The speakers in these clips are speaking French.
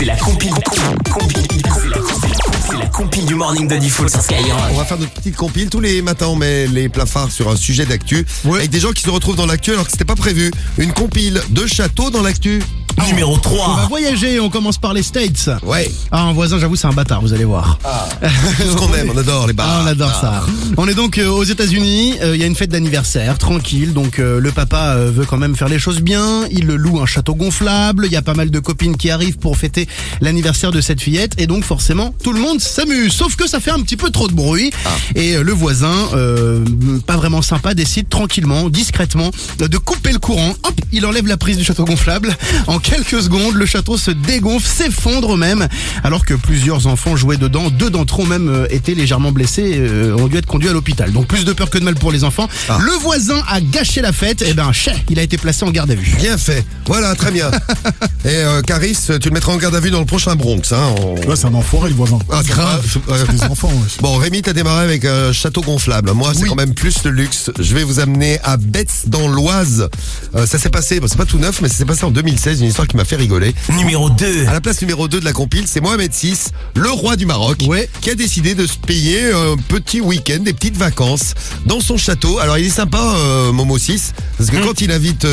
C'est la compile du morning de Diffoul sur Skyrock. On va faire notre petite compile. Tous les matins, on met les plafards sur un sujet d'actu. Ouais. Avec des gens qui se retrouvent dans l'actu alors que c'était pas prévu. Une compile de châteaux dans l'actu. Numéro On va 3. voyager, on commence par les States. Ouais. Ah, un voisin, j'avoue, c'est un bâtard, vous allez voir. Tout ce qu'on aime, on adore les bars. Ah, on adore ça. On est donc aux États-Unis. Il y a une fête d'anniversaire, tranquille. Donc le papa veut quand même faire les choses bien. Il loue un château gonflable. Il y a pas mal de copines qui arrivent pour fêter l'anniversaire de cette fillette. Et donc forcément, tout le monde s'amuse. Sauf que ça fait un petit peu trop de bruit. Et le voisin, pas vraiment sympa, décide tranquillement, discrètement, de couper le courant. Hop, il enlève la prise du château gonflable. En quelques secondes, le château se dégonfle, s'effondre même, alors que plusieurs enfants jouaient dedans. 2 d'entre eux ont même été légèrement blessés, ont dû être conduits à l'hôpital. Donc plus de peur que de mal pour les enfants. Le voisin a gâché la fête, et il a été placé en garde à vue. Bien fait. Voilà, très bien. Et Caris, tu le mettras en garde à vue dans le prochain Bronx. Hein. Ouais, c'est un enfoiré le voisin. Ah, grave. C'est des enfants, ouais. Bon, Rémi, t'as démarré avec un château gonflable. Moi, c'est quand même plus le luxe. Je vais vous amener à Betz dans l'Oise. Ça s'est passé, bon, c'est pas tout neuf, mais ça s'est passé en 2016. Une histoire qui m'a fait rigoler. Numéro 2. À la place numéro 2 de la compile, c'est Mohamed VI, le roi du Maroc, qui a décidé de se payer un petit week-end, des petites vacances dans son château. Alors il est sympa, Momo 6, parce que quand il invite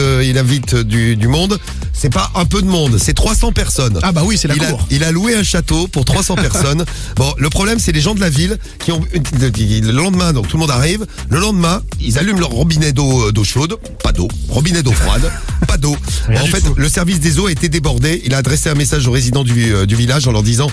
du monde, c'est pas un peu de monde, c'est 300 personnes. Ah bah oui, c'est la cour. Il a loué un château pour 300 personnes. Bon, le problème, c'est les gens de la ville qui ont le lendemain, donc tout le monde arrive. Le lendemain, ils allument leur robinet d'eau chaude, pas d'eau, robinet d'eau froide, pas d'eau. En fait, le service des eaux a été débordé. Il a adressé un message aux résidents du village en leur disant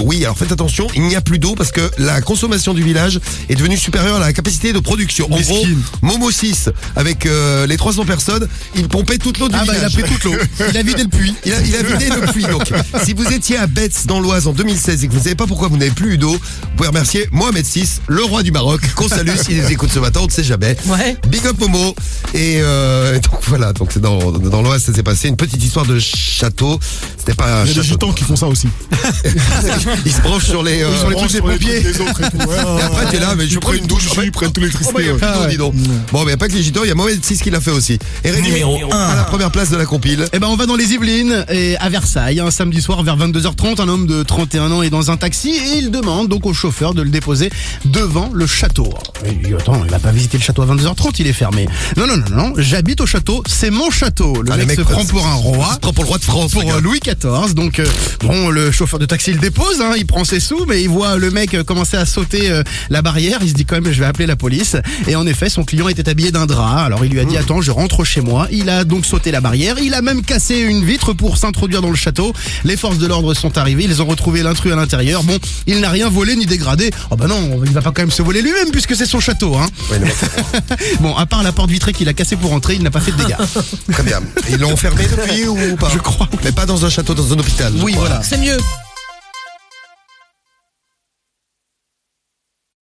oui, alors faites attention, il n'y a plus d'eau parce que la consommation du village est devenue supérieure à la capacité de production. En gros, Momo 6 avec les 300 personnes, il pompait toute l'eau du village. Il a pris toute l'eau. Il a vidé le puits. Il a vidé le puits. Donc, si vous étiez à Betz dans l'Oise en 2016 et que vous ne savez pas pourquoi vous n'avez plus eu d'eau, vous pouvez remercier Mohamed VI, le roi du Maroc, qu'on salue s'il nous écoute ce matin, on ne sait jamais. Ouais. Big up Momo. Et donc voilà, donc c'est dans l'Oise, ça s'est passé une petite histoire de château. C'était pas un Il y a des château. gitans qui font ça aussi. Ils se branchent sur les sur les trucs des pompiers. Des autres et tout. Ouais, Et après t'es là, mais je ils prennent une douche, ils prennent tout l'électricité. Il y a plus d'eau, dis donc. Bon, mais il n'y a pas que les gitans, il y a Mohamed VI qui l'a fait aussi. Et Rémi, Numéro 1. à la première place de la compile. On va dans les Yvelines et à Versailles, un samedi soir vers 22h30, un homme de 31 ans est dans un taxi et il demande donc au chauffeur de le déposer devant le château. Il dit, attends, il va pas visiter le château à 22h30, il est fermé. Non, j'habite au château, c'est mon château. Le mec se prend pour un roi. Il se prend pour le roi de France. Pour regarde. Louis XIV, donc le chauffeur de taxi le dépose, il prend ses sous, mais il voit le mec commencer à sauter la barrière, il se dit quand même je vais appeler la police, et en effet son client était habillé d'un drap, alors il lui a dit attends je rentre chez moi, il a donc sauté la barrière, il a même cassé une vitre pour s'introduire dans le château, les forces de l'ordre sont arrivées, ils ont retrouvé l'intrus à l'intérieur, bon il n'a rien volé ni dégradé, oh bah non il va pas quand même se voler lui-même puisque c'est son château Ouais, Bon à part la porte vitrée qu'il a cassée pour entrer, il n'a pas fait de dégâts. très bien. Ils l'ont enfermé depuis ou pas? Je crois. Mais pas dans un château, dans un hôpital. Oui voilà. C'est mieux.